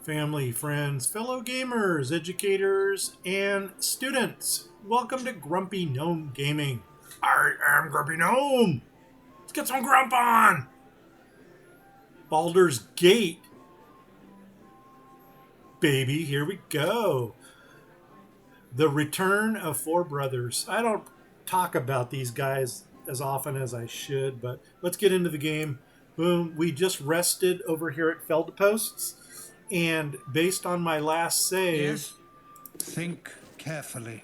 family, friends, fellow gamers, educators, and students. Welcome to Grumpy Gnome Gaming. I am Grumpy Gnome. Let's get some grump on. Baldur's Gate. Baby, here we go. The Return of Four Brothers. I don't talk about these guys as often as I should, but let's get into the game. Boom. We just rested over here at Feldposts. And based on my last save, yes. Think carefully.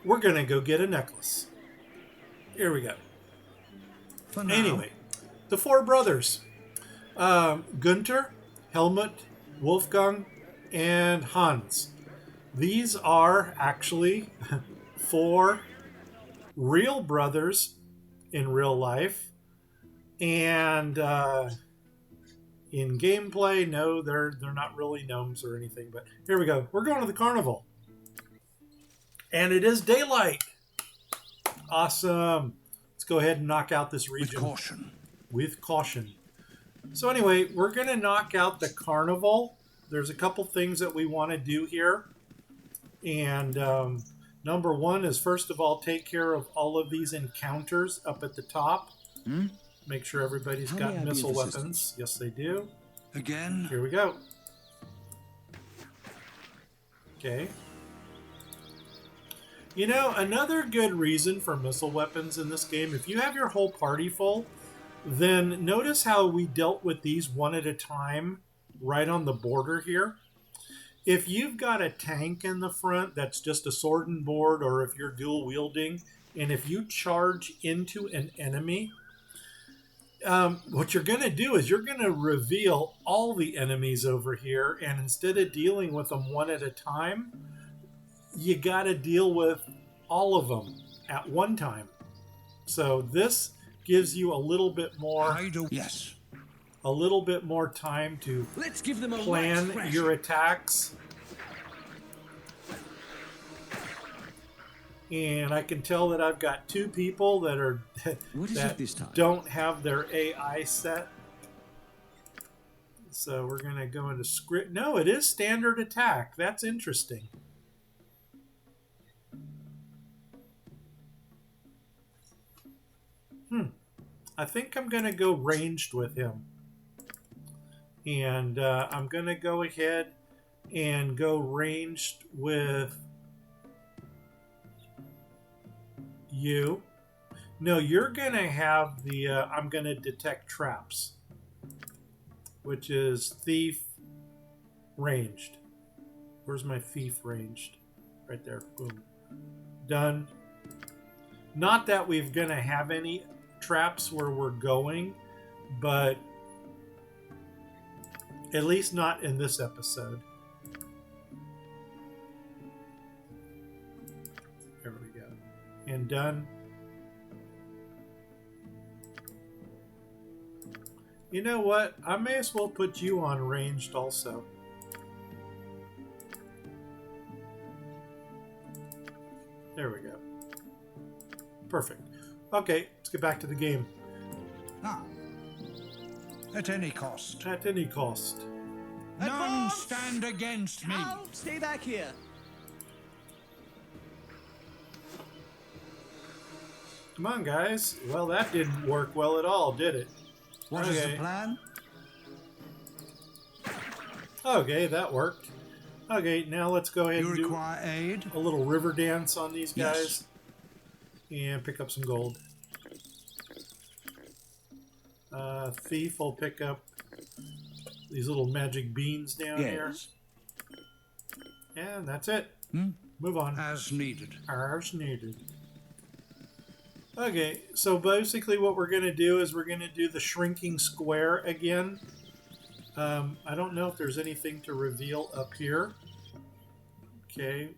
We're going to go get a necklace. Here we go. For now. Anyway, the four brothers. Guenter, Helmut, Wolfgang, and Hans. These are actually four real brothers in real life. And in gameplay, no, they're not really gnomes or anything. But here we go. We're going to the carnival. And it is daylight. Awesome. Let's go ahead and knock out this region. With caution. With caution. So anyway, we're going to knock out the carnival. There's a couple things that we want to do here. And number one is, first of all, take care of all of these encounters up at the top. Make sure everybody's got missile weapons. Yes, they do. Again? Here we go. Okay. You know, another good reason for missile weapons in this game, if you have your whole party full, then notice how we dealt with these one at a time right on the border here. If you've got a tank in the front that's just a sword and board, or if you're dual wielding, and if you charge into an enemy, what you're going to do is you're going to reveal all the enemies over here, and instead of dealing with them one at a time, you got to deal with all of them at one time. So this gives you a little bit more, yes, a little bit more time to Let's give them a plan your attacks. And I can tell that I've got two people that are that this time? don't have their AI set. So we're going to go into script. No, it is standard attack. That's interesting. I think I'm going to go ranged with him. And I'm going to go ahead and go ranged with you. No, you're going to have the, I'm going to detect traps, which is thief ranged. Where's my thief ranged? Right there. Boom. Done. Not that we're going to have any traps where we're going, but at least not in this episode. There we go. And done. You know what? I may as well put you on ranged also. There we go. Perfect. Okay, let's get back to the game. At any cost. At any cost. None stand against me. No, stay back here. Come on, guys. Well, that didn't work well at all, did it? What is the plan? Okay, that worked. Okay, now let's go ahead and do require aid? a little river dance on these guys. And pick up some gold. Thief will pick up these little magic beans down here. And that's it. Move on. As needed. As needed. Okay, so basically what we're going to do is we're going to do the shrinking square again. I don't know if there's anything to reveal up here. Okay,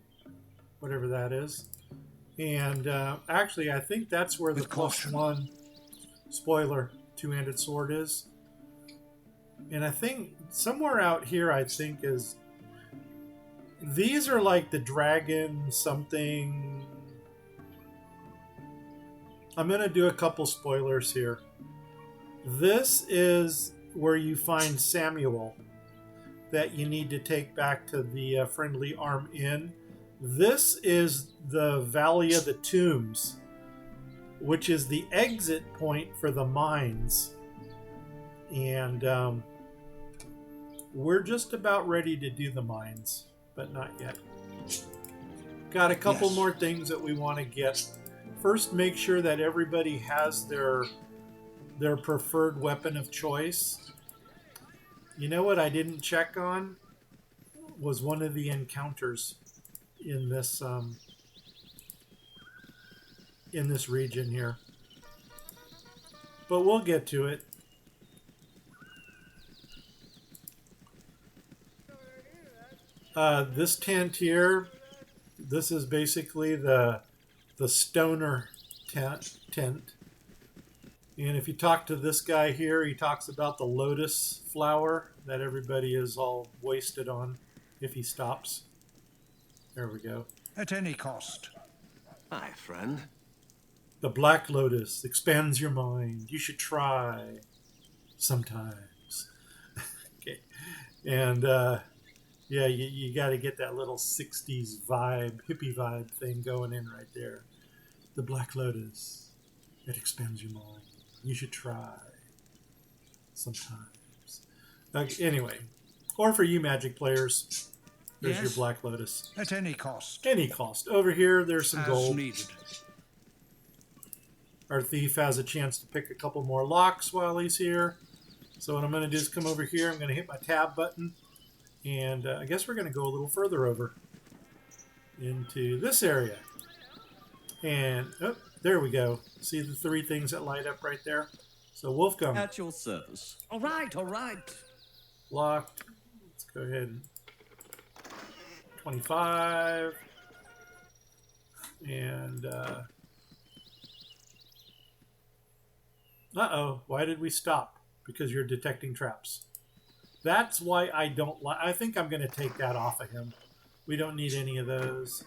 whatever that is. And actually, I think that's where the +1 spoiler two-handed sword is. And I think somewhere out here, I think is... These are like the dragon something... I'm going to do a couple spoilers here. This is where you find Samuel. that you need to take back to the Friendly Arm Inn. This is the Valley of the Tombs, which is the exit point for the mines. And we're just about ready to do the mines, but not yet. Got a couple more things that we want to get. First, make sure that everybody has their preferred weapon of choice. You know what I didn't check on was one of the encounters in this region here, but we'll get to it. This tent here, this is basically the stoner tent. And if you talk to this guy here, he talks about the lotus flower that everybody is all wasted on if he stops. There we go. At any cost. Hi, friend. The black lotus expands your mind. You should try sometimes. Okay. And yeah, you got to get that little 60s vibe, hippie vibe thing going in right there. The black lotus, it expands your mind. You should try sometimes. Okay, anyway, or for you magic players, there's your black lotus. At any cost. Any cost. Over here, there's some gold. Needed. Our thief has a chance to pick a couple more locks while he's here. So what I'm going to do is come over here. I'm going to hit my tab button. And I guess we're going to go a little further over into this area. And oh, there we go. See the three things that light up right there? So Wolfgang. At your service. All right, all right. Locked. Let's go ahead and 25. And uh-oh, why did we stop? Because you're detecting traps. That's why I don't like... I think I'm going to take that off of him. We don't need any of those.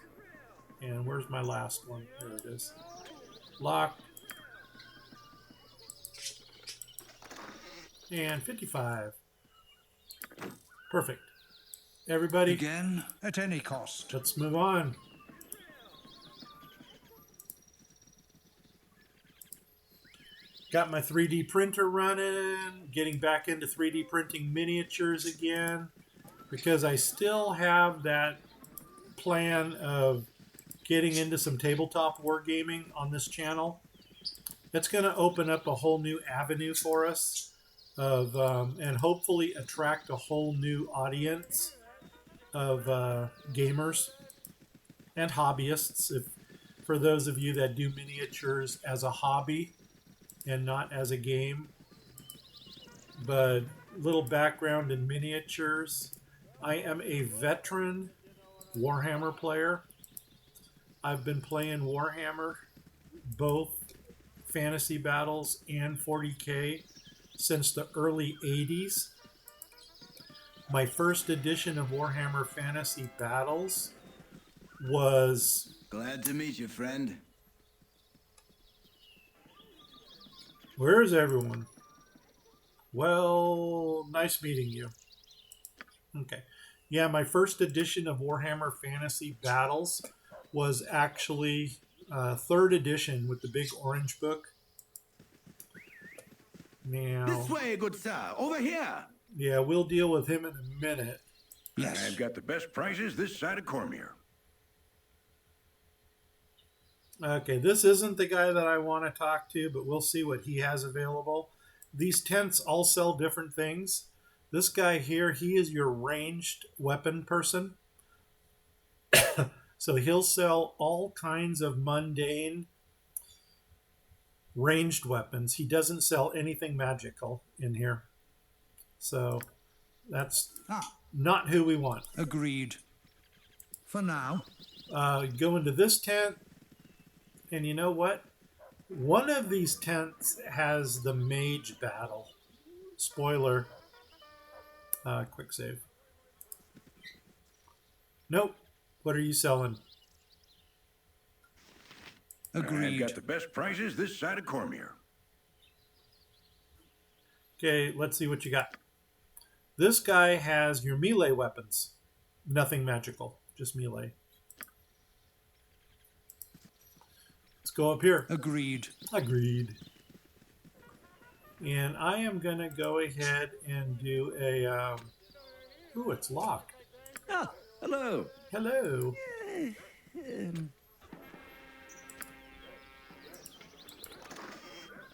And where's my last one? There it is. Locked. And 55. Perfect. Everybody... Again, at any cost. Let's move on. Got my 3D printer running, getting back into 3D printing miniatures again, because I still have that plan of getting into some tabletop wargaming on this channel. That's going to open up a whole new avenue for us of, and hopefully attract a whole new audience of gamers and hobbyists. For those of you that do miniatures as a hobby and not as a game. But little background in miniatures. I am a veteran Warhammer player. I've been playing Warhammer, both Fantasy Battles and 40K, since the early 80s. My first edition of Warhammer Fantasy Battles was... Glad to meet you, friend. Where is everyone? Well, nice meeting you. Okay. Yeah, my first edition of Warhammer Fantasy Battles was actually third edition with the big orange book. Now, This way, good sir. Over here. yeah, we'll deal with him in a minute. Yes. I've got the best prices this side of Cormier. Okay, this isn't the guy that I want to talk to, but we'll see what he has available. These tents all sell different things. This guy here, he is your ranged weapon person. So he'll sell all kinds of mundane ranged weapons. He doesn't sell anything magical in here. So that's not who we want. Agreed. For now. Go into this tent. And you know what? One of these tents has the mage battle. Spoiler. Quick save. Nope. What are you selling? Agreed. I've got the best prices this side of Cormier. Okay, let's see what you got. This guy has your melee weapons. Nothing magical, just melee. Let's go up here. Agreed. Agreed. And I am going to go ahead and do a... ooh, it's locked. Ah, hello. Hello.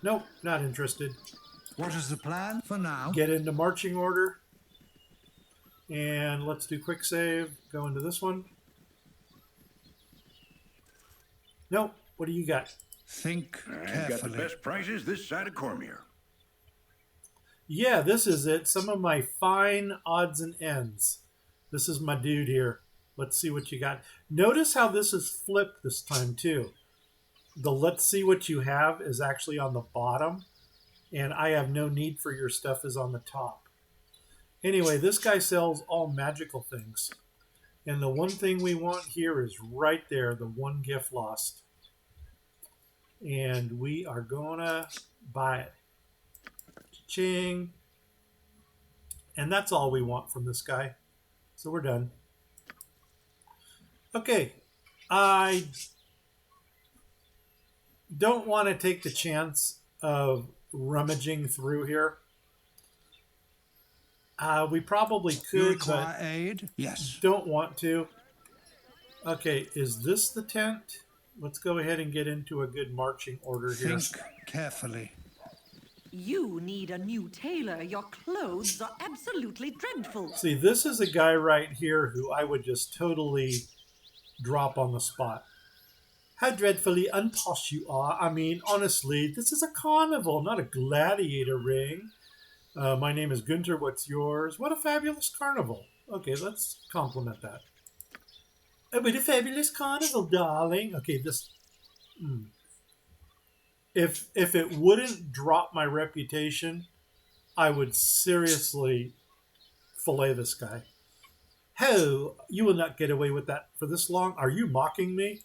Nope, not interested. What is the plan for now? Get into marching order. And let's do quick save. Go into this one. Nope. What do you got? Think I've got the carefully. best prices this side of Cormier. Yeah, this is it. Some of my fine odds and ends. This is my dude here. Let's see what you got. Notice how this is flipped this time too. The let's see what you have is actually on the bottom, and I have no need for your stuff is on the top. Anyway, this guy sells all magical things. And the one thing we want here is right there, the one gift lost. And we are gonna buy it. Ching. And that's all we want from this guy. So we're done. Okay. I don't want to take the chance of rummaging through here. We probably You could, require but aid? Yes. don't want to. Okay, is this the tent? Let's go ahead and get into a good marching order here. Think carefully. You need a new tailor. Your clothes are absolutely dreadful. See, this is a guy right here who I would just totally drop on the spot. How dreadfully unposh you are. I mean, honestly, this is a carnival, not a gladiator ring. My name is Guenter. What's yours? What a fabulous carnival. Okay, let's compliment that. Oh, what a fabulous carnival, darling. Okay, this... If it wouldn't drop my reputation, I would seriously fillet this guy. Ho, you will not get away with that for this long. Are you mocking me?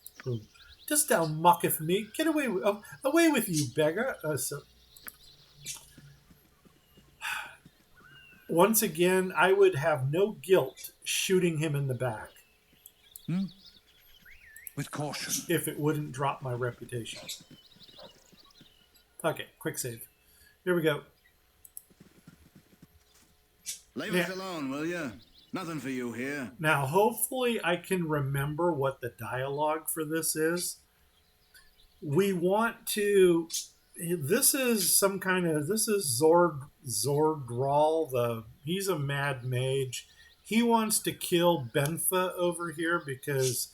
Dost thou mocketh me? Get away, away with you, beggar. Once again, I would have no guilt shooting him in the back. With caution. If it wouldn't drop my reputation. Okay, quick save. Here we go. Leave us alone, will you? Nothing for you here. Now, hopefully I can remember what the dialogue for this is. We want to... This is some kind of... This is Zordral. He's a mad mage. He wants to kill Bentha over here because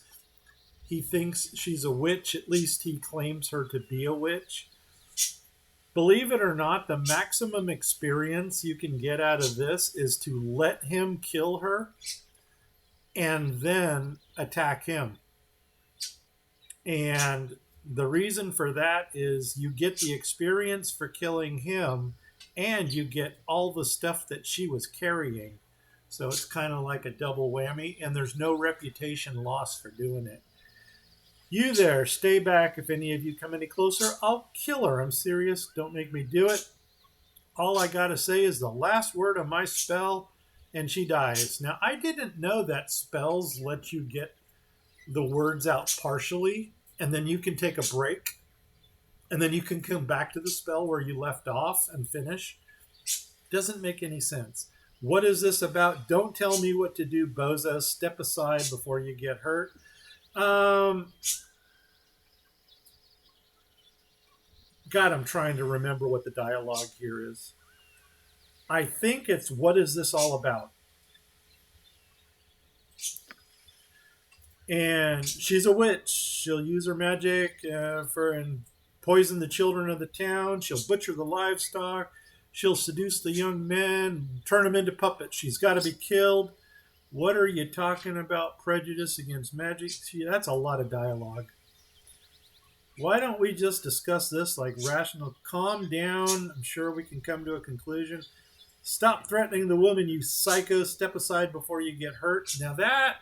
he thinks she's a witch. At least he claims her to be a witch. Believe it or not, the maximum experience you can get out of this is to let him kill her and then attack him. And the reason for that is you get the experience for killing him and you get all the stuff that she was carrying. So it's kind of like a double whammy, and there's no reputation loss for doing it. You there, stay back. If any of you come any closer, I'll kill her. I'm serious. Don't make me do it. All I got to say is the last word of my spell, and she dies. Now, I didn't know that spells let you get the words out partially, and then you can take a break, and then you can come back to the spell where you left off and finish. Doesn't make any sense. What is this about? Don't tell me what to do, bozo. Step aside before you get hurt. God, I'm trying to remember what the dialogue here is. I think it's, what is this all about? And she's a witch. She'll use her magic and poison the children of the town. She'll butcher the livestock. She'll seduce the young men, turn them into puppets. She's got to be killed. What are you talking about? Prejudice against magic? See, that's a lot of dialogue. Why don't we just discuss this like rational? Calm down. I'm sure we can come to a conclusion. Stop threatening the woman, you psycho. Step aside before you get hurt. Now that...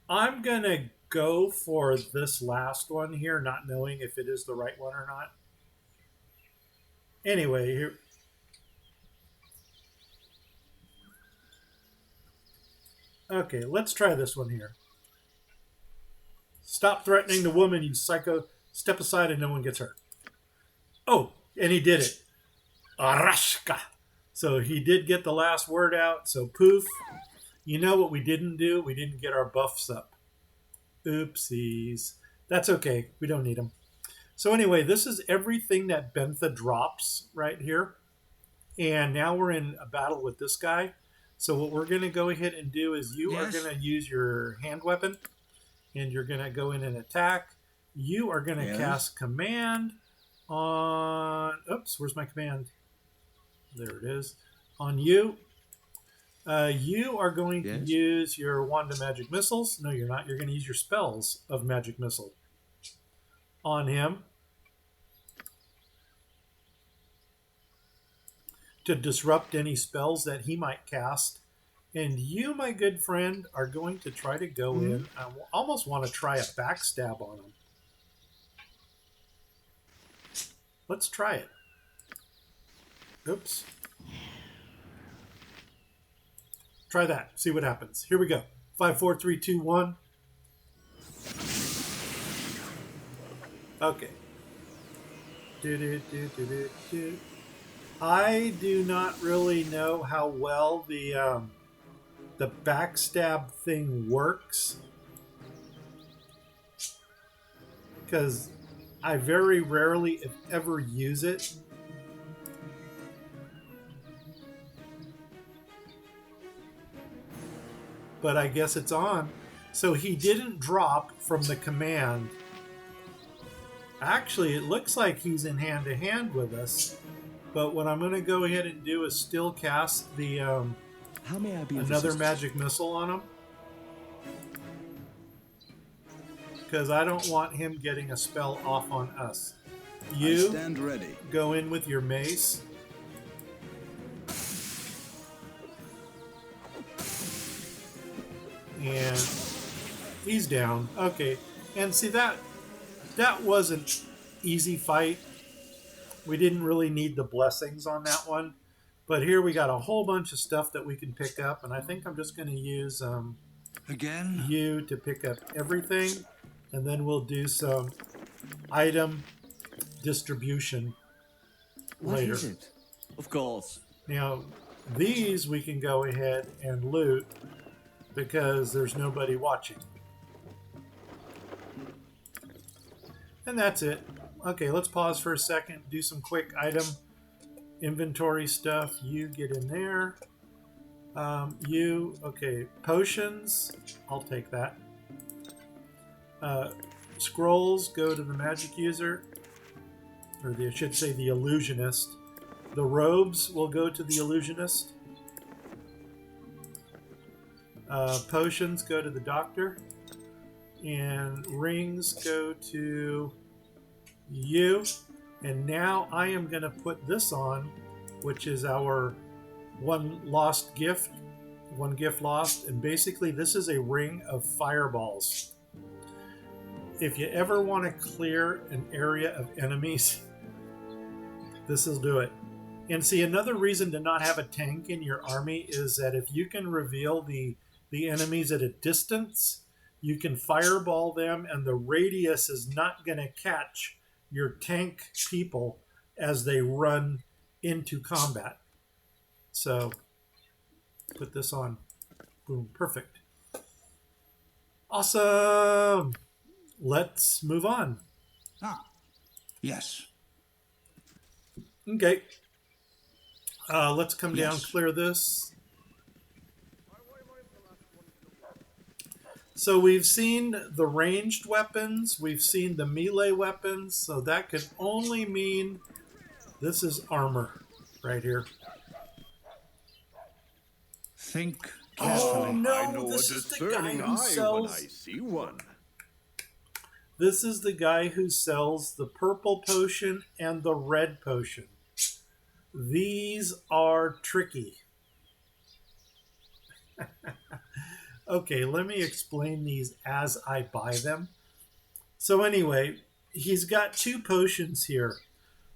I'm going to go for this last one here, not knowing if it is the right one or not. Anyway, here. Okay, let's try this one here. Stop threatening the woman, you psycho. Step aside and no one gets hurt. Oh, and he did it. Arashka. So he did get the last word out. So poof. You know what we didn't do? We didn't get our buffs up. Oopsies. That's okay. We don't need them. So anyway, this is everything that Bentha drops right here. And now we're in a battle with this guy. So what we're going to go ahead and do is you are going to use your hand weapon. And you're going to go in and attack. You are going to cast command on... Oops, where's my command? There it is. On you. You are going to use your wand of magic missiles. No, you're not. You're going to use your spells of magic missile on him to disrupt any spells that he might cast. And you, my good friend, are going to try to go in. I almost want to try a backstab on him. Let's try it. Oops. Try that. See what happens. Here we go. 5, 4, 3, 2, 1. Okay. I do not really know how well the backstab thing works, because I very rarely, if ever, use it. But I guess it's on. So he didn't drop from the command. Actually, it looks like he's in hand-to-hand with us. But what I'm going to go ahead and do is still cast the How may I be another magic missile on him. Because I don't want him getting a spell off on us. You stand ready. Go in with your mace. And he's down. Okay. And see, that was an easy fight. We didn't really need the blessings on that one. But here we got a whole bunch of stuff that we can pick up. And I think I'm just going to use you to pick up everything. And then we'll do some item distribution later. What is it? Of course. Now, these we can go ahead and loot because there's nobody watching. And that's it. Okay, let's pause for a second, do some quick item inventory stuff. You get in there. Okay, potions, I'll take that. Scrolls go to the magic user, or I should say the illusionist. The robes will go to the illusionist. Potions go to the doctor. And rings go to you. And now I am going to put this on, which is our one gift lost. And basically this is a ring of fireballs. If you ever want to clear an area of enemies, this will do it. And see, another reason to not have a tank in your army is that if you can reveal the enemies at a distance, you can fireball them, and the radius is not going to catch your tank people as they run into combat. So, put this on. Boom, perfect. Awesome! Let's move on. Yes. Okay. Let's come down, clear this. So we've seen the ranged weapons, we've seen the melee weapons, so that could only mean this is armor right here. Think carefully. Oh no, I know this a is the guy discerning who eye sells... when I see one. This is the guy who sells the purple potion and the red potion. These are tricky. Okay, let me explain these as I buy them. So anyway, he's got two potions here.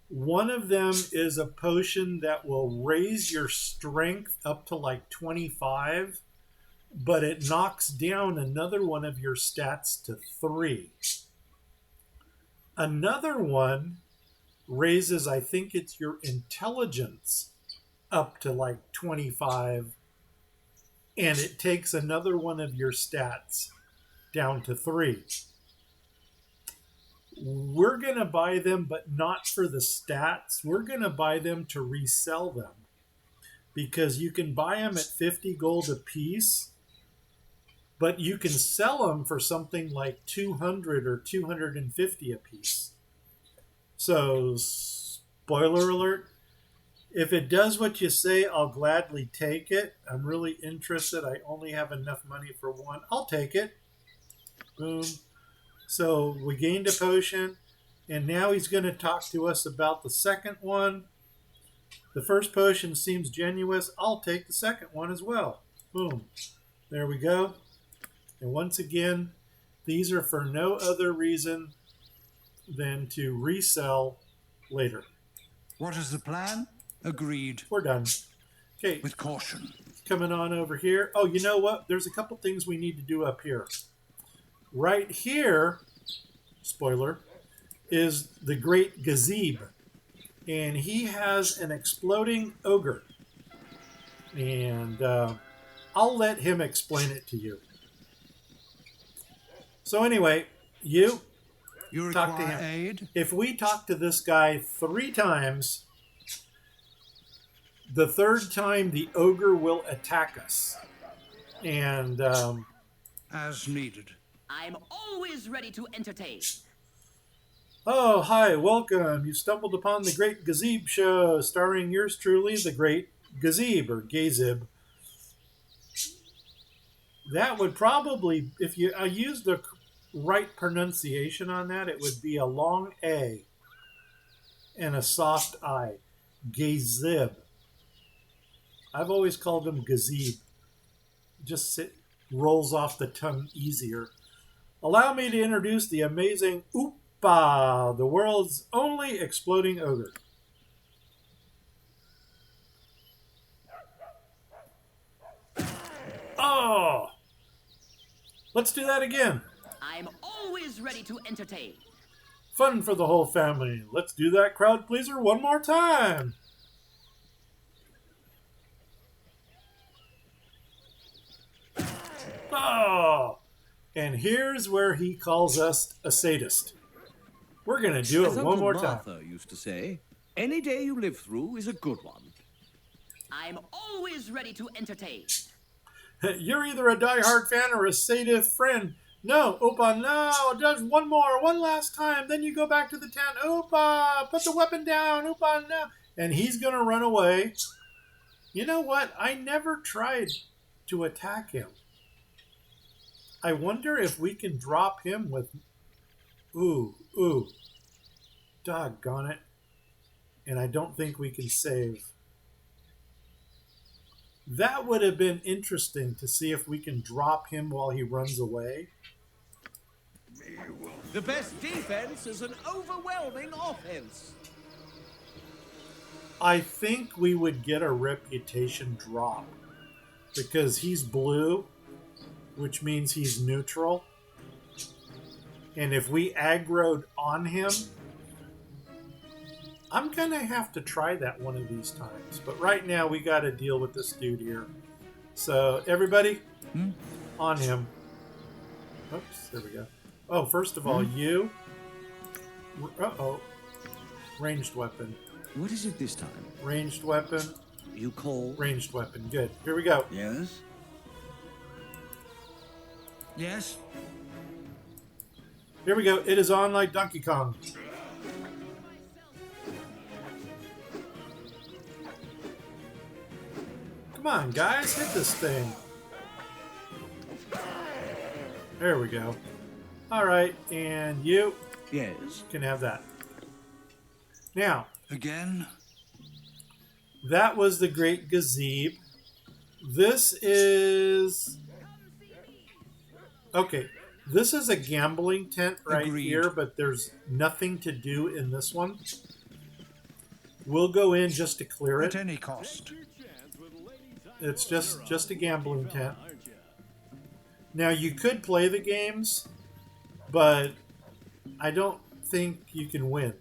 One of them is a potion that will raise your strength up to like 25, but it knocks down another one of your stats to 3. Another one raises, I think it's your intelligence up to like 25, and it takes another one of your stats down to 3. We're going to buy them, but not for the stats. We're going to buy them to resell them, because you can buy them at 50 gold a piece, but you can sell them for something like 200 or 250 a piece. So, spoiler alert, if it does what you say, I'll gladly take it. I'm really interested. I only have enough money for one. I'll take it. Boom. So we gained a potion, and now he's going to talk to us about the second one. The first potion seems genuine. I'll take the second one as well. Boom. There we go. And once again, these are for no other reason than to resell later. What is the plan? Agreed. We're done. Okay. With caution. Coming on over here. Oh, you know what? There's a couple things we need to do up here. Right here, spoiler, is the great gazebo. And he has an exploding ogre. And I'll let him explain it to you. So anyway, you talk to him. Aid? If we talk to this guy 3 times, the third time the ogre will attack us. And as needed. I'm always ready to entertain. oh, hi, welcome. You stumbled upon the Great Gazebo Show, starring yours truly, the Great Gazebo, or Gazib. That would probably, if you use the right pronunciation on that, it would be a long A and a soft I. Gazib. I've always called him Gazib. Rolls off the tongue easier. Allow me to introduce the amazing Oopa, the world's only exploding ogre. Oh! Let's do that again. I'm always ready to entertain. Fun for the whole family. Let's do that crowd pleaser one more time. Oh! And here's where he calls us a sadist. We're going to do it As one Uncle more time. Martha used to say, any day you live through is a good one. I'm always ready to entertain. You're either a diehard fan or a sadist friend. No, Opa, no, just one more, one last time. Then you go back to the tent. Opa, put the weapon down. Opa, no. And he's going to run away. You know what? I never tried to attack him. I wonder if we can drop him with... Ooh. Doggone it. And I don't think we can save. That would have been interesting to see if we can drop him while he runs away. The best defense is an overwhelming offense. I think we would get a reputation drop because he's blue, which means he's neutral. And if we aggroed on him, I'm going to have to try that one of these times. But right now, we got to deal with this dude here. So, everybody, on him. Oops, there we go. Oh, first of all, you. Uh-oh. Ranged weapon. What is it this time? Ranged weapon. You call? Ranged weapon. Good. Here we go. Yes? Yes? Here we go. It is on like Donkey Kong. Come on, guys. Hit this thing. There we go. All right. And you Yes. can have that. Now, Again? that was the Great Gazebo. This is Okay, this is a gambling tent right Agreed. here, but there's nothing to do in this one. We'll go in just to clear At it. any cost. It's just a gambling tent. Now, you could play the games, but I don't think you can win.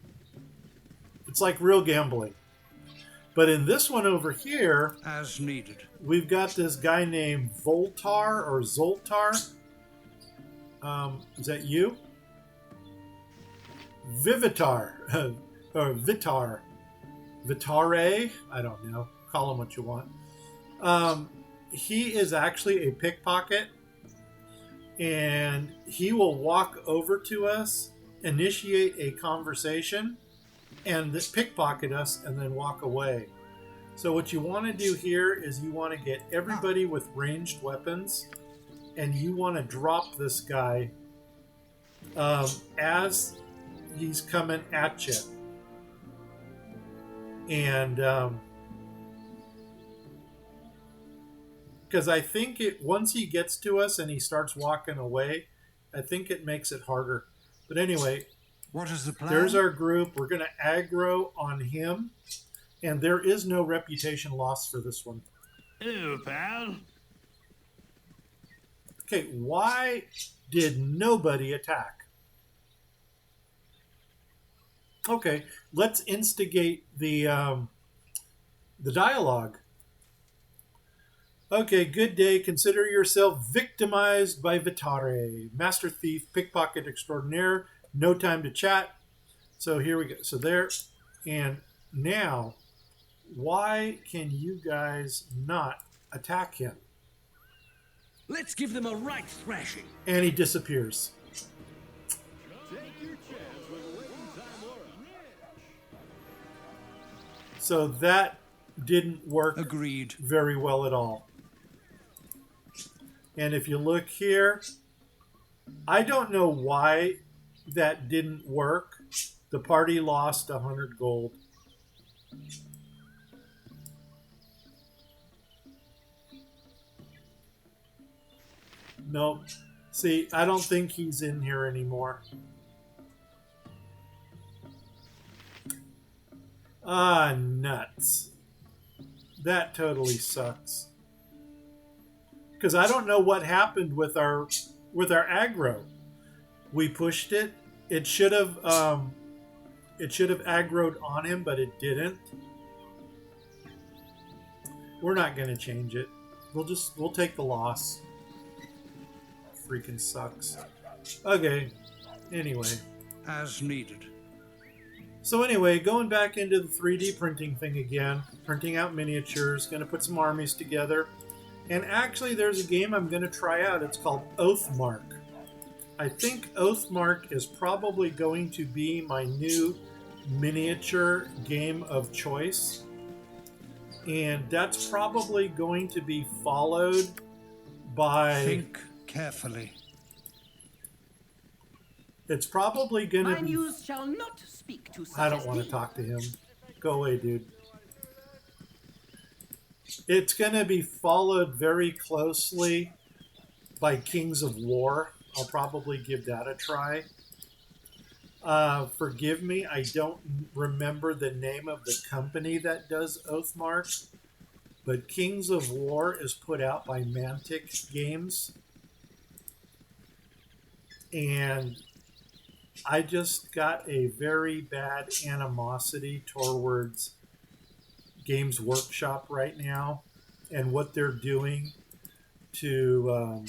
It's like real gambling. But in this one over here, As needed. we've got this guy named Voltar or Zoltar. Is that you? Vivitar. Or Vitar. Vitare? I don't know. Call him what you want. He is actually a pickpocket. And he will walk over to us, initiate a conversation, and pickpocket us and then walk away. So what you want to do here is you want to get everybody with ranged weapons, and you want to drop this guy as he's coming at you. And because I think once he gets to us and he starts walking away, I think it makes it harder. But anyway, What is the plan? there's our group. We're going to aggro on him. And there is no reputation loss for this one. Hello, pal. Okay, why did nobody attack? Okay, let's instigate the dialogue. Okay, good day. Consider yourself victimized by Vitare, master thief, pickpocket extraordinaire. No time to chat. So here we go. So there, and now, why can you guys not attack him? Let's give them a right thrashing. And he disappears. So that didn't work Agreed. very well at all. And if you look here, I don't know why that didn't work. The party lost 100 gold. Nope. See, I don't think he's in here anymore. Ah, nuts. That totally sucks. Because I don't know what happened with our aggro. We pushed it. It should have aggroed on him, but it didn't. We're not going to change it. We'll take the loss. Freaking sucks. Okay. Anyway. As needed. So anyway, going back into the 3D printing thing again, printing out miniatures, going to put some armies together. And actually there's a game I'm going to try out. It's called Oathmark. I think Oathmark is probably going to be my new miniature game of choice. And that's probably going to be followed by... Think carefully. It's probably going to My be... muse shall not speak to such I don't as want to thee. talk to him. Go away, dude. It's going to be followed very closely by Kings of War. I'll probably give that a try. Forgive me, I don't remember the name of the company that does Oathmark, but Kings of War is put out by Mantic Games. And I just got a very bad animosity towards Games Workshop right now and what they're doing to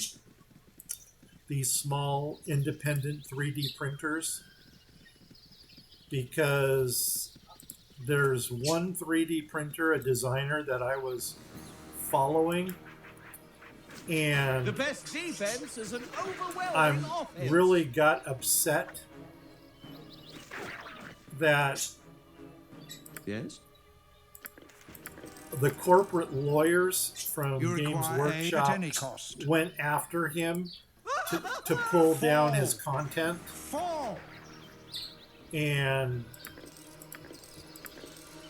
these small independent 3D printers, because there's one 3D printer, a designer that I was following, and The best defense is an overwhelming I'm offense. really got upset that Yes? the corporate lawyers from You Games require aid at Workshop any cost. went after him to pull down his content. Fall! And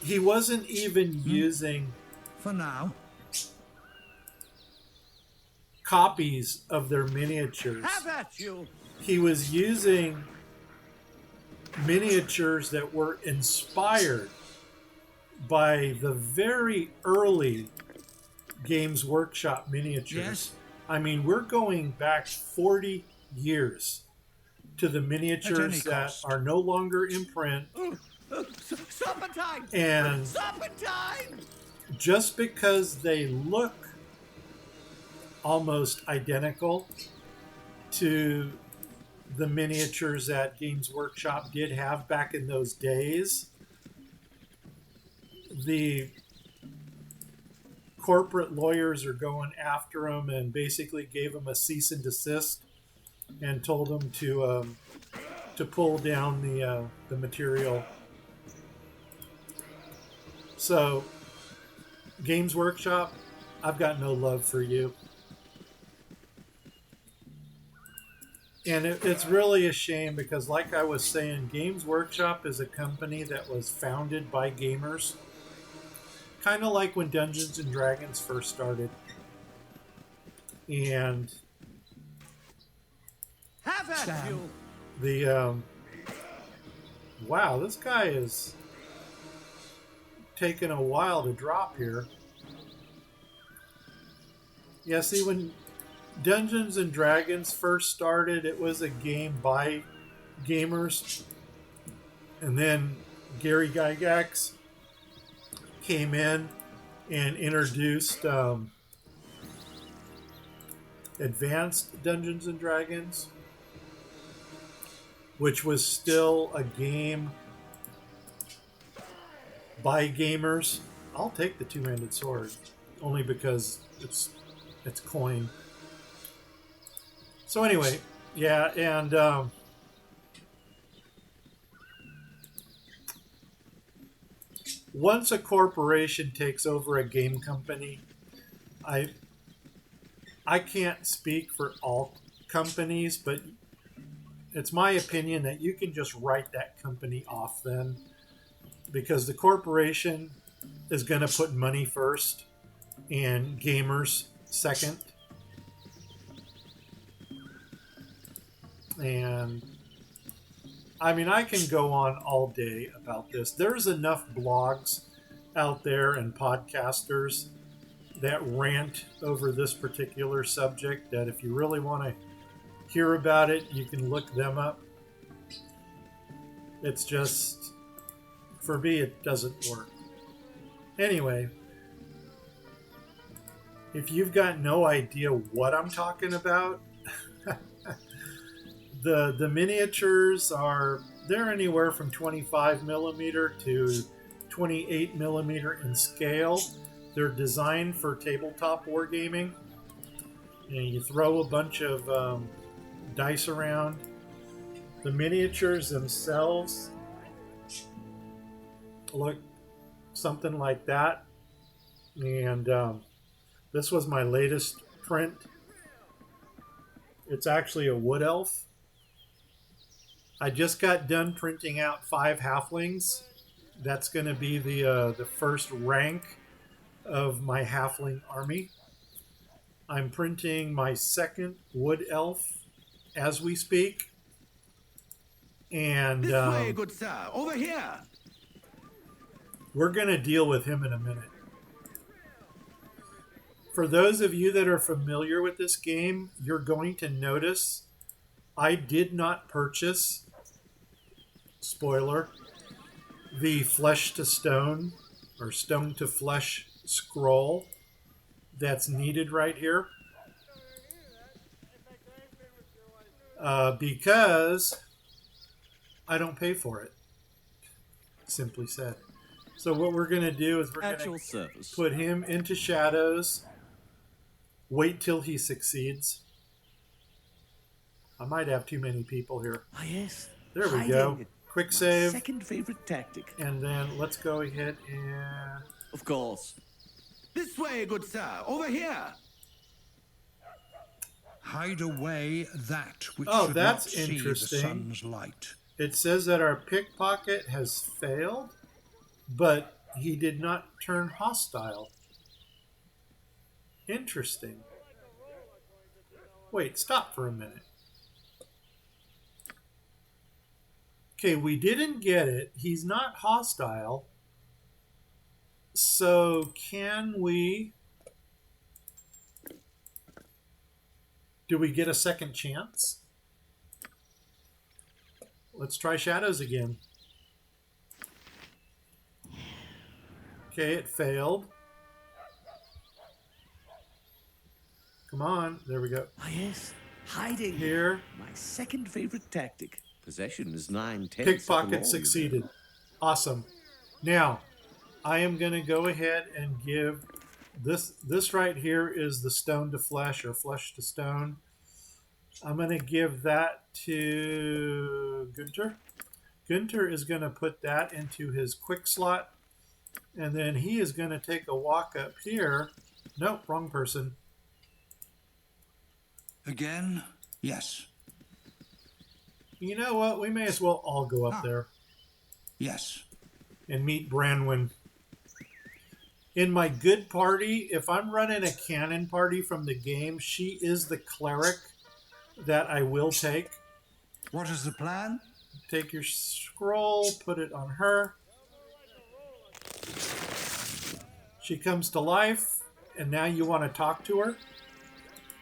he wasn't even using... For now. copies of their miniatures. Have at you! He was using miniatures that were inspired by the very early Games Workshop miniatures. Yes? I mean, we're going back 40 years to the miniatures that cost. are no longer in print. Serpentine! And Serpentine! just because they look almost identical to the miniatures that Games Workshop did have back in those days, the corporate lawyers are going after them and basically gave them a cease and desist and told them to pull down the material. So, Games Workshop, I've got no love for you. And it's really a shame because, like I was saying, Games Workshop is a company that was founded by gamers. Kind of like when Dungeons and Dragons first started. And Have at Sam. you! the wow, this guy is taking a while to drop here. Yeah, see, when Dungeons and Dragons first started, it was a game by gamers, and then Gary Gygax came in and introduced Advanced Dungeons and Dragons, which was still a game by gamers. I'll take the two-handed sword, only because it's coin. So anyway, yeah, and once a corporation takes over a game company, I can't speak for all companies, but it's my opinion that you can just write that company off then, because the corporation is going to put money first and gamers second. And I mean, I can go on all day about this. There's enough blogs out there and podcasters that rant over this particular subject that if you really want to hear about it, you can look them up. It's just, for me, it doesn't work. Anyway, if you've got no idea what I'm talking about, the miniatures they're anywhere from 25 millimeter to 28 millimeter in scale. They're designed for tabletop wargaming. And you throw a bunch of dice around. The miniatures themselves look something like that. And this was my latest print. It's actually a wood elf. I just got done printing out 5 halflings. That's going to be the first rank of my halfling army. I'm printing my second wood elf as we speak. And This way, good sir. Over here. we're going to deal with him in a minute. For those of you that are familiar with this game, you're going to notice I did not purchase, spoiler, the flesh to stone or stone to flesh scroll that's needed right here. Because I don't pay for it. Simply said. So what we're going to do is we're At going your to service. put him into shadows. Wait till he succeeds. I might have too many people here. Ah, yes. There we go. Quick save. Second favorite tactic. And then let's go ahead and... Of course. This way, good sir. Over here. Hide away that which Oh, should that's not see the interesting. sun's light. It says that our pickpocket has failed, but he did not turn hostile. Interesting. Wait, stop for a minute. Okay, we didn't get it. He's not hostile. So can we... Do we get a second chance? Let's try shadows again. Okay, it failed. Come on. There we go. Ah, yes. Hiding. Here. My second favorite tactic. Possession is 9/10 Pickpocket succeeded. Awesome. Now, I am going to go ahead and give this right here is the stone to flesh or flesh to stone. I'm going to give that to Guenter. Guenter is going to put that into his quick slot. And then he is going to take a walk up here. Nope, wrong person. Again? Yes. You know what? We may as well all go up there. Yes. And meet Branwen. In my good party, if I'm running a cannon party from the game, she is the cleric that I will take. What is the plan? Take your scroll, put it on her. She comes to life, and now you want to talk to her?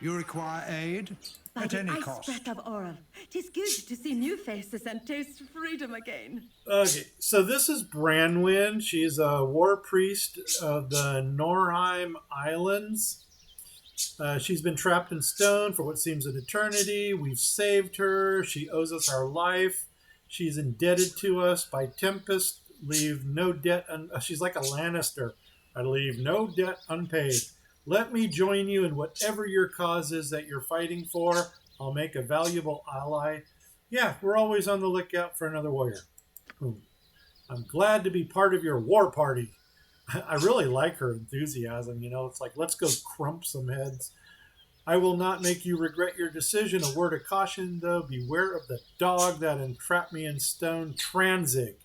You require aid? By At the any ice cost. breath of Oral, 'tis good to see new faces and taste freedom again. Okay, so this is Branwen. She's a war priest of the Norheim Islands. She's been trapped in stone for what seems an eternity. We've saved her. She owes us our life. She's indebted to us by Tempest. Leave no debt. She's like a Lannister. I leave no debt unpaid. Let me join you in whatever your cause is that you're fighting for. I'll make a valuable ally. Yeah, we're always on the lookout for another warrior. I'm glad to be part of your war party. I really like her enthusiasm. You know, it's like, let's go crump some heads. I will not make you regret your decision. A word of caution, though. Beware of the dog that entrapped me in stone. Tranzig,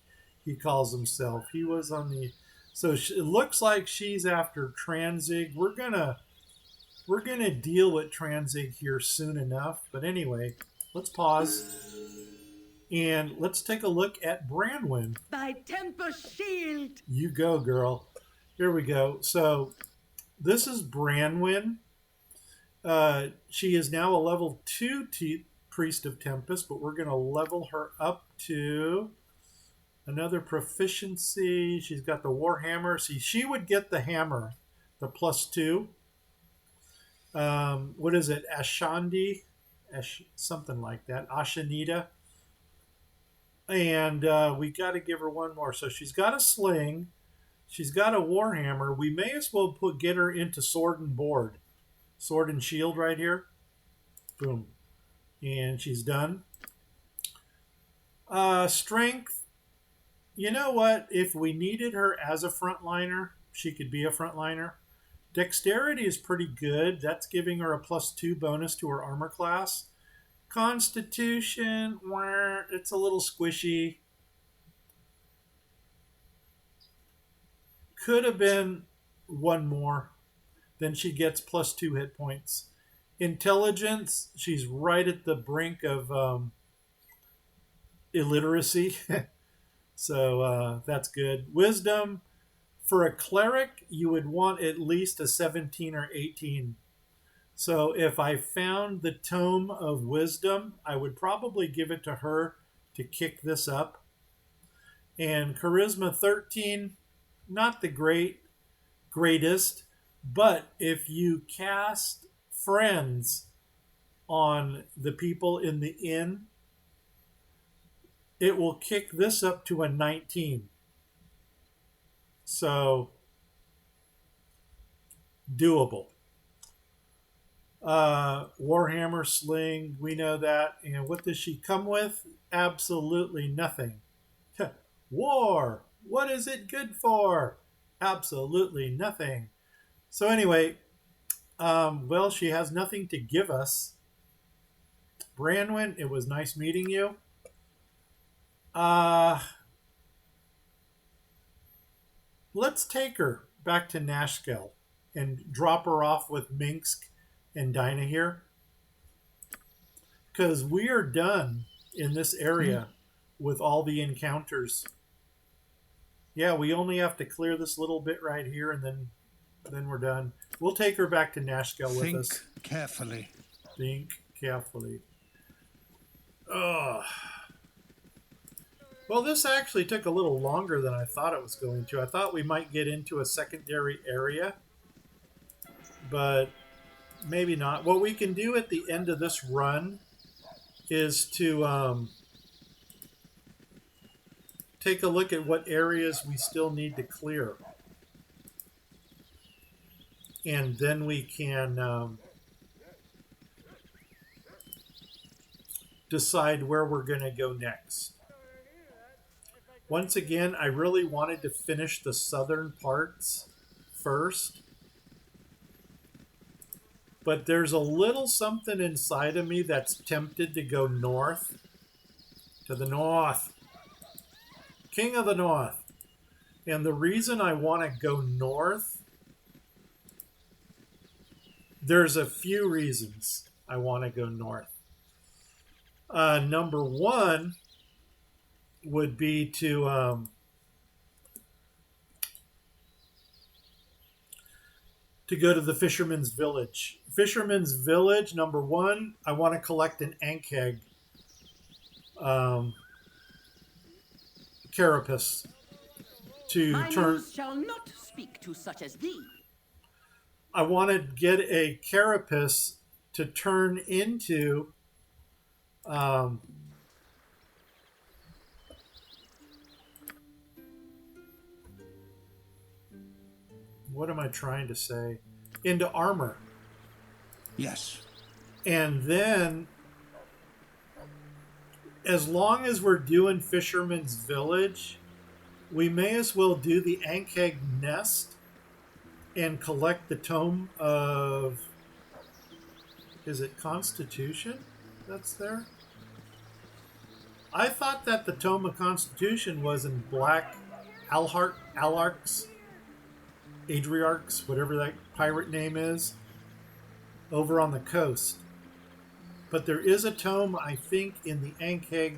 he calls himself. He was on the... So it looks like she's after Tranzig. We're gonna deal with Tranzig here soon enough. But anyway, let's pause and let's take a look at Branwen. By Tempest shield! You go, girl. Here we go. So this is Branwen. She is now a level 2 Priest of Tempest, but we're gonna level her up to another proficiency. She's got the Warhammer. See, she would get the hammer, the +2. What is it? Ashandi? Something like that. Ashanita. And we got to give her one more. So she's got a sling. She's got a Warhammer. We may as well get her into sword and board. Sword and shield right here. Boom. And she's done. Strength. You know what? If we needed her as a frontliner, she could be a frontliner. Dexterity is pretty good. That's giving her a +2 bonus to her armor class. Constitution, it's a little squishy. Could have been one more. Then she gets +2 hit points. Intelligence, she's right at the brink of illiteracy. So that's good. Wisdom, for a cleric, you would want at least a 17 or 18. So if I found the Tome of Wisdom, I would probably give it to her to kick this up. And Charisma 13, not the greatest, but if you cast Friends on the people in the inn, it will kick this up to a 19. So, doable. Warhammer sling, we know that. And what does she come with? Absolutely nothing. War! What is it good for? Absolutely nothing. So anyway, well, she has nothing to give us. Branwen, it was nice meeting you. Let's take her back to Nashkel and drop her off with Minsk and Dinah here. because we are done in this area with all the encounters. Yeah, we only have to clear this little bit right here, and then we're done. We'll take her back to Nashkel with us. Think carefully. Think carefully. Ugh. Well, this actually took a little longer than I thought it was going to. I thought we might get into a secondary area, but maybe not. What we can do at the end of this run is to take a look at what areas we still need to clear. And then we can decide where we're going to go next. Once again, I really wanted to finish the southern parts first. But there's a little something inside of me that's tempted to go north. To the north. King of the North. And the reason I want to go north, there's a few reasons I want to go north. Number one would be to go to the Fisherman's Village. Fisherman's Village, number one, I want to collect an Ankheg carapace to My turn. nose shall not speak to such as thee. I want to get a carapace to turn into what am I trying to say? Into armor. Yes. And then, as long as we're doing Fisherman's Village, we may as well do the Ankheg Nest and collect the Tome of... Is it Constitution that's there? I thought that the Tome of Constitution was in Black Alarx, Adriarchs, whatever that pirate name is, over on the coast. But there is a tome, I think, in the Ankheg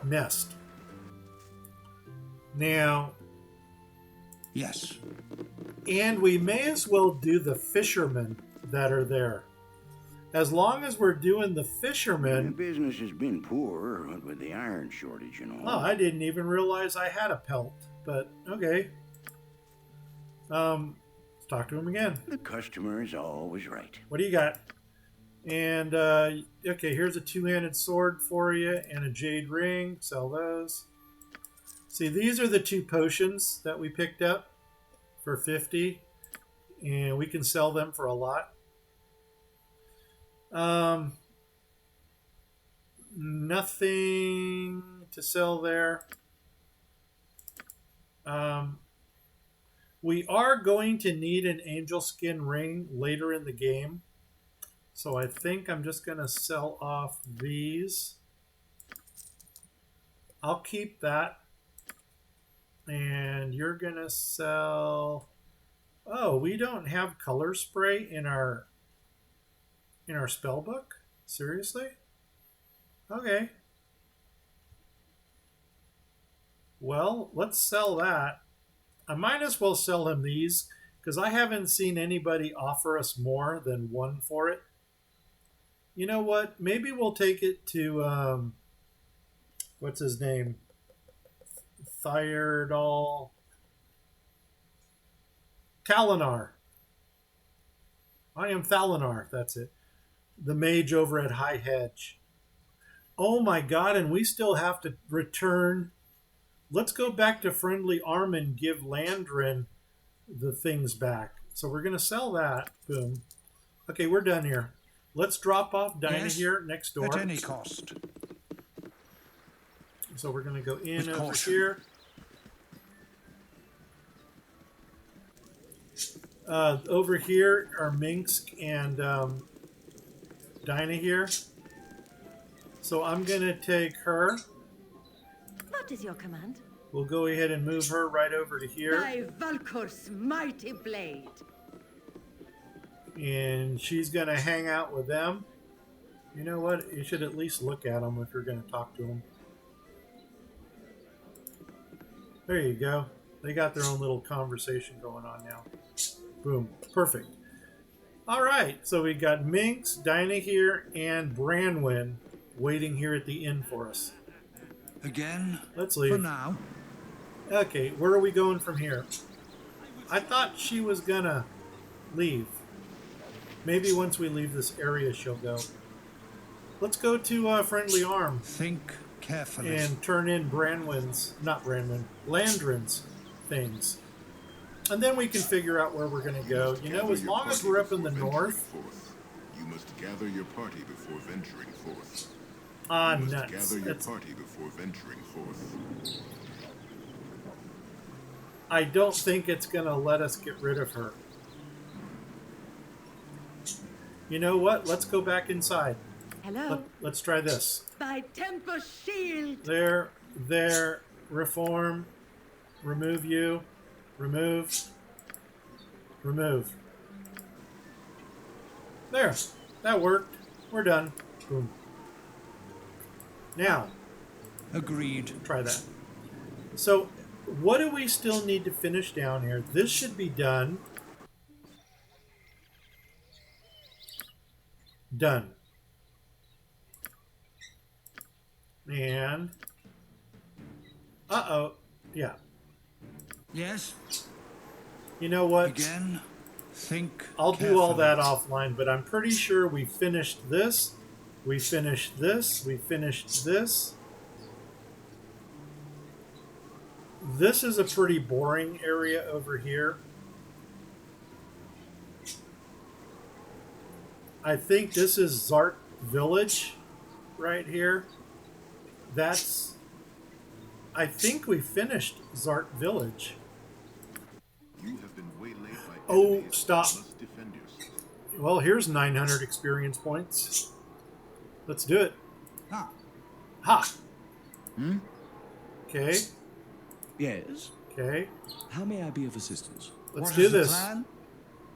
Nest. Now... Yes. And we may as well do the fishermen that are there. As long as we're doing the The fishermen... business has been poor, what with the iron shortage and all. Oh, I didn't even realize I had a pelt. But, okay. Let's talk to him again. The customer is always right. What do you got? And, okay, here's a two-handed sword for you and a jade ring. Sell those. See, these are the two potions that we picked up for 50. And we can sell them for a lot. Nothing to sell there. We are going to need an angel skin ring later in the game. So I think I'm just going to sell off these. I'll keep that. And you're going to sell... Oh, we don't have color spray in our spell book? Seriously? Okay. Well, let's sell that. I might as well sell him these, because I haven't seen anybody offer us more than one for it. You know what? Maybe we'll take it to, what's his name? Thyrdal... Talinar. I am Thalinar, that's it. The mage over at High Hedge. Oh my god, and we still have to return. Let's go back to Friendly Arm and give Landrin the things back. So we're going to sell that. Boom. Okay, we're done here. Let's drop off Dinah Yes, here next door. at any cost. So we're going to go in With over caution. here. Over here are Minsk and Dinah here. So I'm going to take her. What is your command? We'll go ahead and move her right over to here. By Valkor's mighty blade. And she's going to hang out with them. You know what? You should at least look at them if you're going to talk to them. There you go. They got their own little conversation going on now. Boom. Perfect. All right. So we got Minx, Dinah here, and Branwyn waiting here at the inn for us. Again? Let's leave. For now. Okay, where are we going from here? I thought she was going to leave. Maybe once we leave this area, she'll go. Let's go to Friendly Arm. Think carefully. And turn in Landrin's things. And then we can figure out where we're going to go. You know, as long as we're up in the north. You must gather your party before venturing forth. Ah, you must nuts. gather your party before venturing forth. I don't think it's going to let us get rid of her. You know what? Let's go back inside. Hello? Let's try this. Thy temper shield. There, reform, remove you, remove. There, that worked. We're done. Boom. Now. Agreed. Try that. So, what do we still need to finish down here? This should be done. Done. And yeah. Yes. You know what? Again, think. I'll carefully. do all that offline, but I'm pretty sure we finished this. We finished this. We finished this. This is a pretty boring area over here. I think this is Zart Village right here. I think we finished Zart Village. You have been waylaid by Oh, enemies. stop. You must defend yourself. Well, here's 900 experience points. Let's do it. Ah. Ha! Hmm? Okay, Yes? okay. How may I be of assistance? Let's What do is the this. plan?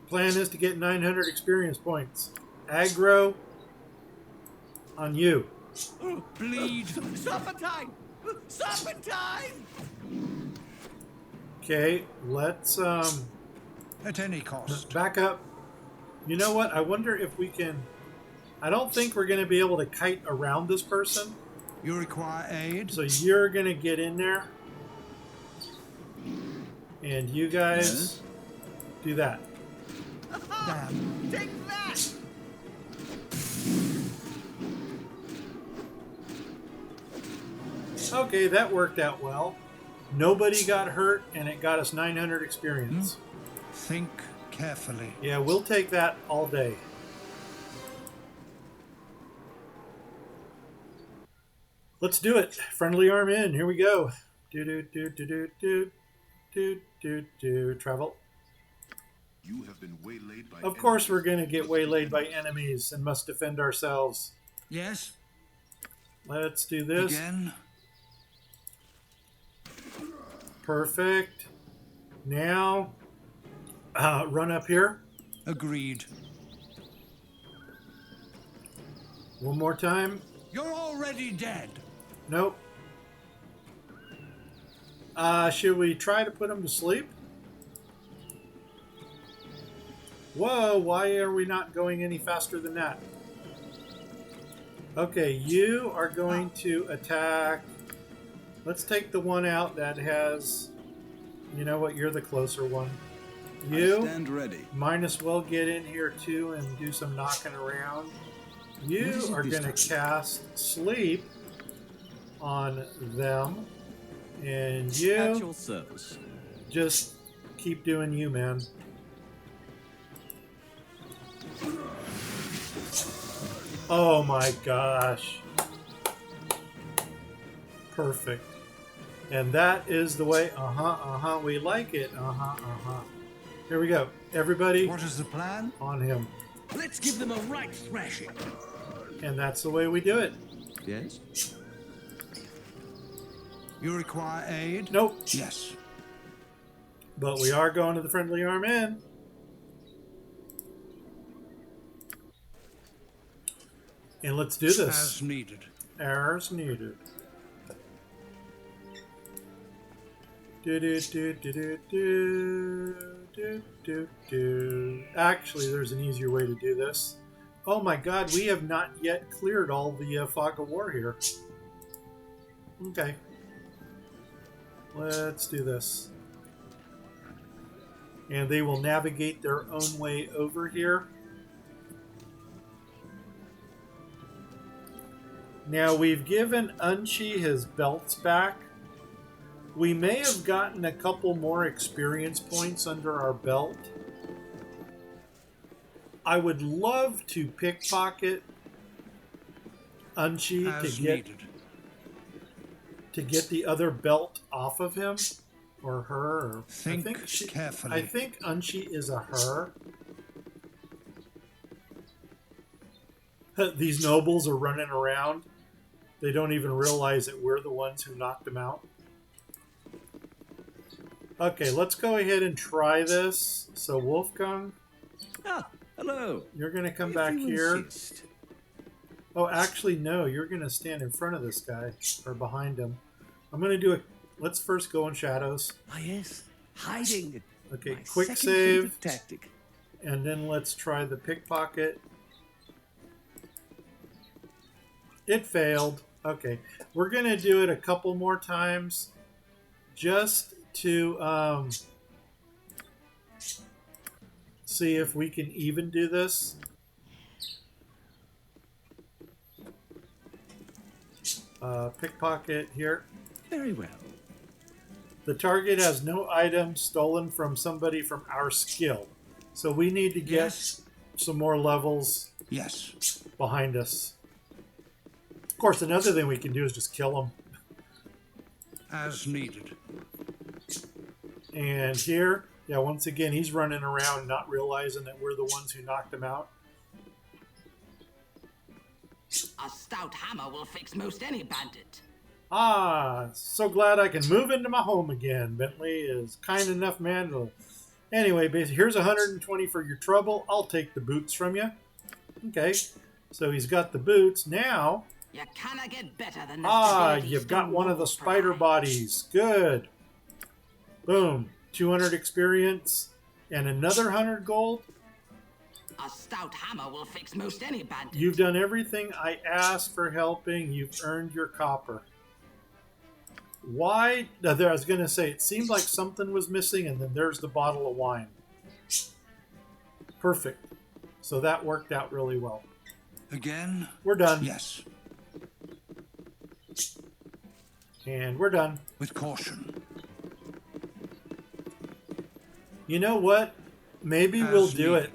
Plan is to get 900 experience points. Aggro on you. Bleed. Serpentine! Serpentine! Okay, let's At any cost. back up. You know what? I wonder if we can. I don't think we're going to be able to kite around this person. You require aid? So you're going to get in there. And you guys Yes? do that. Damn. Take that! Okay, that worked out well. Nobody got hurt, and it got us 900 experience. Think carefully. Yeah, we'll take that all day. Let's do it. Friendly arm in. Here we go. Do. Travel. You have been waylaid by Of course, we're enemies. going to get Must waylaid by defend yourself. enemies and must defend ourselves. Yes. Let's do this. Again. Perfect. Now, run up here. Agreed. One more time. You're already dead. Nope. Should we try to put him to sleep? Whoa, why are we not going any faster than that? Okay, you are going to attack. Let's take the one out that has... You know what? You're the closer one. I You stand ready. might as well get in here too and do some knocking around. You What is it are this going to time? cast sleep on them. And At you your service. just keep doing you, man. Oh my gosh. Perfect. And that is the way. We like it. Here we go. Everybody What is the plan? on him. Let's give them a right thrashing. And that's the way we do it. Yes? You require aid? Nope. Yes. But we are going to the friendly arm in. And let's do this. As needed. As needed. Actually, there's an easier way to do this. Oh my god, we have not yet cleared all the fog of war here. Okay. Let's do this. And they will navigate their own way over here. Now we've given Unchi his belts back. We may have gotten a couple more experience points under our belt. I would love to pickpocket Unchi to get the other belt off of him or her. Or Think carefully. I think Unchi is a her. These nobles are running around. They don't even realize that we're the ones who knocked them out. Okay, let's go ahead and try this. So, Wolfgang. Ah, hello. You're going to come back here. Insist. Oh, actually, no. You're going to stand in front of this guy. Or behind him. I'm going to do it. Let's first go in shadows. Ah, yes. Hiding. Okay, My quick second save. favorite tactic. And then let's try the pickpocket. It failed. Okay. We're going to do it a couple more times. Just to see if we can even do this. Pickpocket here. Very well. The target has no items stolen from somebody from our skill. So we need to get some more levels behind us. Of course, another thing we can do is just kill them. As needed. And here, yeah, once again, he's running around not realizing that we're the ones who knocked him out. A stout hammer will fix most any bandit. Ah, so glad I can move into my home again. Bentley is kind enough man to... Anyway, basically, here's 120 for your trouble. I'll take the boots from you. Okay, so he's got the boots. Now... You cannot get better than this. You've got one of the spider bodies. Good. Boom. 200 experience and another 100 gold. A stout hammer will fix most any bandit. You've done everything I asked for helping. You've earned your copper. Why? I was going to say, it seemed like something was missing, and then there's the bottle of wine. Perfect. So that worked out really well. Again? We're done. Yes. And we're done. With caution. You know what? Maybe we'll do it.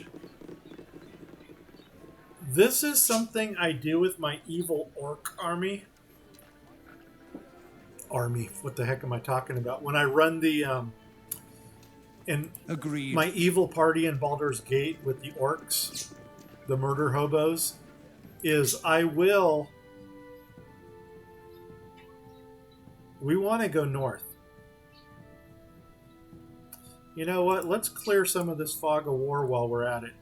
This is something I do with my evil orc army. What the heck am I talking about? When I run the Agreed. My evil party in Baldur's Gate with the orcs, the murder hobos, is we want to go north. You know what? Let's clear some of this fog of war while we're at it.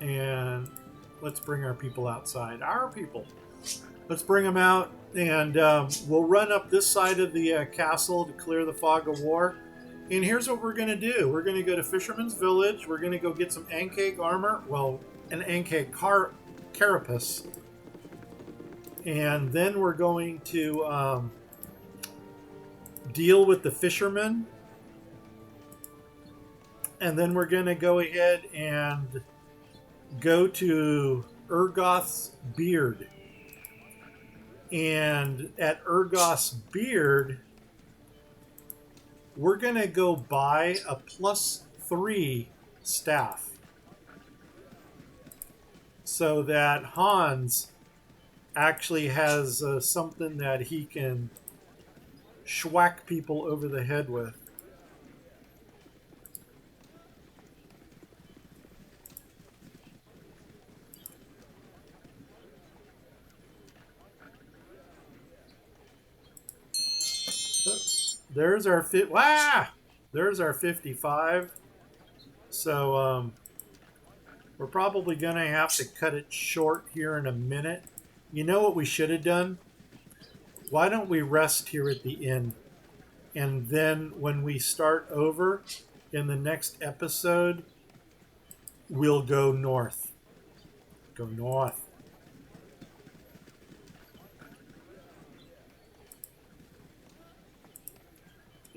And let's bring our people outside. Our people. Let's bring them out, and we'll run up this side of the castle to clear the fog of war. And here's what we're going to do. We're going to go to Fisherman's Village. We're going to go get some Ankeg armor. Well, an Ankeg carapace. And then we're going to deal with the fishermen. And then we're going to go ahead and go to Urgoth's Beard. And at Urgoth's Beard, we're going to go buy a +3 staff. So that Hans actually has something that he can schwack people over the head with. There's our There's our 55. So we're probably going to have to cut it short here in a minute. You know what we should have done? Why don't we rest here at the inn? And then when we start over in the next episode, we'll go north. Go north.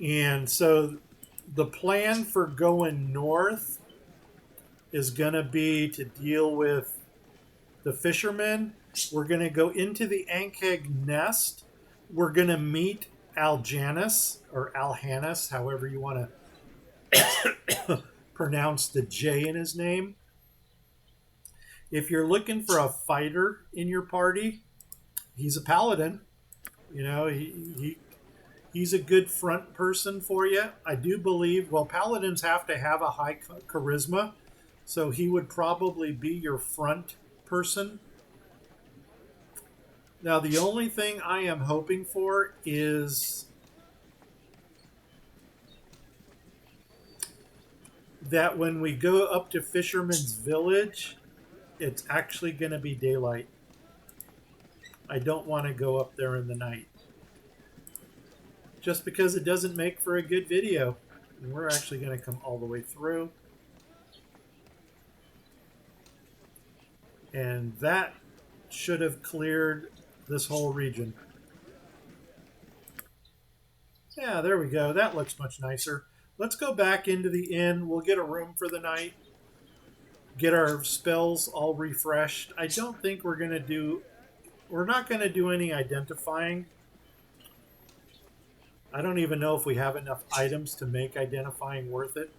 And so the plan for going north is going to be to deal with the fishermen. We're going to go into the Ankheg nest. We're going to meet Aljanus, or Alhanus, however you want to pronounce the J in his name. If you're looking for a fighter in your party, he's a paladin. You know, he's a good front person for you. I do believe, well, paladins have to have a high charisma, so he would probably be your front person. Now, the only thing I am hoping for is that when we go up to Fisherman's Village, it's actually going to be daylight. I don't want to go up there in the night. Just because it doesn't make for a good video. And we're actually going to come all the way through. And that should have cleared this whole region. Yeah, there we go. That looks much nicer. Let's go back into the inn. We'll get a room for the night. Get our spells all refreshed. I don't think we're going to do... We're not going to do any identifying. I don't even know if we have enough items to make identifying worth it.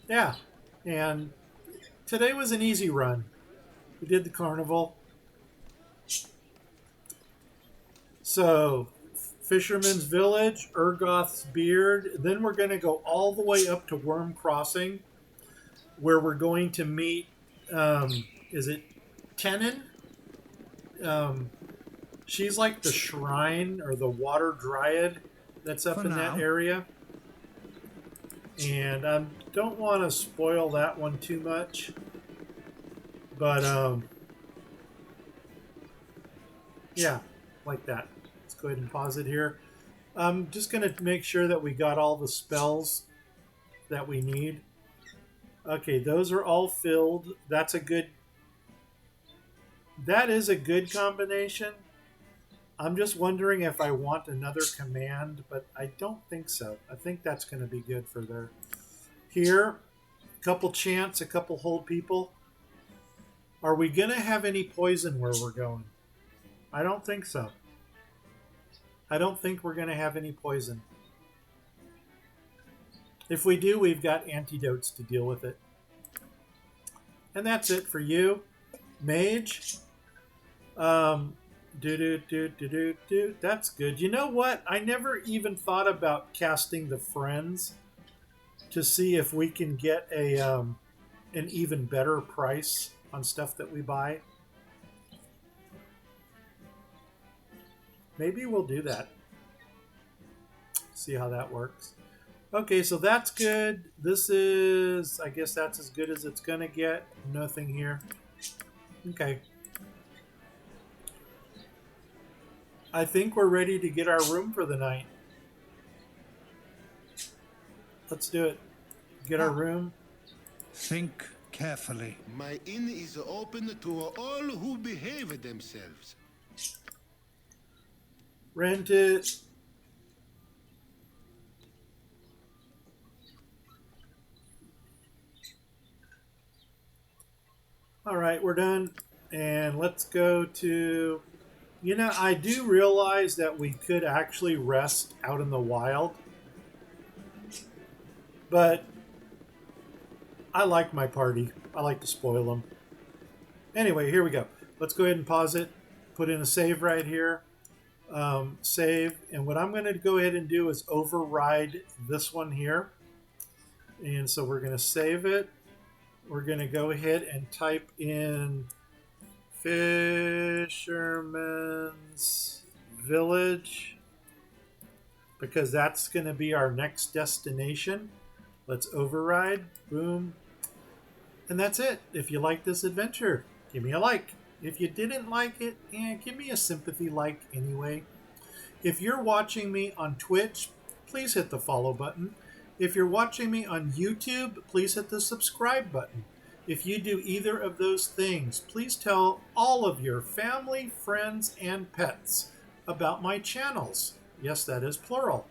Yeah, and today was an easy run. We did the carnival. So, Fisherman's Village, Urgoth's Beard. Then we're going to go all the way up to Worm Crossing, where we're going to meet, is it Tenon? She's like the shrine or the water dryad that's up in that area. And I don't want to spoil that one too much. But, yeah, like that. Let's go ahead and pause it here. I'm just going to make sure that we got all the spells that we need. Okay, those are all filled. That is a good combination. I'm just wondering if I want another command, but I don't think so. I think that's going to be good for there. Here, a couple chants, a couple hold people. Are we going to have any poison where we're going? I don't think so. I don't think we're going to have any poison. If we do, we've got antidotes to deal with it. And that's it for you. Mage. That's good. You know what? I never even thought about casting the friends to see if we can get an even better price on stuff that we buy. Maybe we'll do that. See how that works. Okay, so that's good. This is, I guess that's as good as it's going to get. Nothing here. Okay. I think we're ready to get our room for the night. Let's do it. Get our room. Think carefully. My inn is open to all who behave themselves. Rent it. All right, we're done. And let's go to... You know, I do realize that we could actually rest out in the wild. But I like my party. I like to spoil them. Anyway, here we go. Let's go ahead and pause it. Put in a save right here. Save. And what I'm going to go ahead and do is override this one here. And so we're going to save it. We're going to go ahead and type in Fisherman's village, because that's going to be our next destination. Let's override. Boom. And that's it. If you like this adventure, give me a like. If you didn't like it, give me a sympathy like anyway. If you're watching me on Twitch, please hit the follow button. If you're watching me on YouTube, please hit the subscribe button. If you do either of those things, please tell all of your family, friends, and pets about my channels. Yes, that is plural.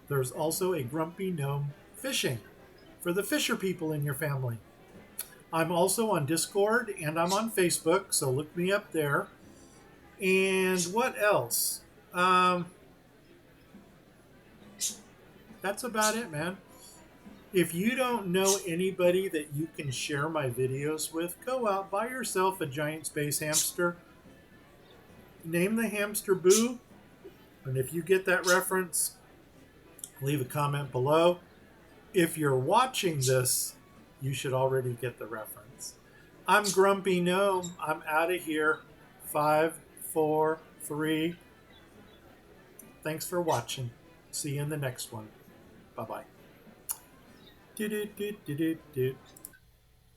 There's also a Grumpy Gnome Fishing for the fisher people in your family. I'm also on Discord and I'm on Facebook, so look me up there. And what else? That's about it, man. If you don't know anybody that you can share my videos with, go out, buy yourself a giant space hamster. Name the hamster Boo. And if you get that reference, leave a comment below. If you're watching this, you should already get the reference. I'm Grumpy Gnome. I'm out of here. 5, 4, 3. Thanks for watching. See you in the next one. Bye-bye. Do do do do do do.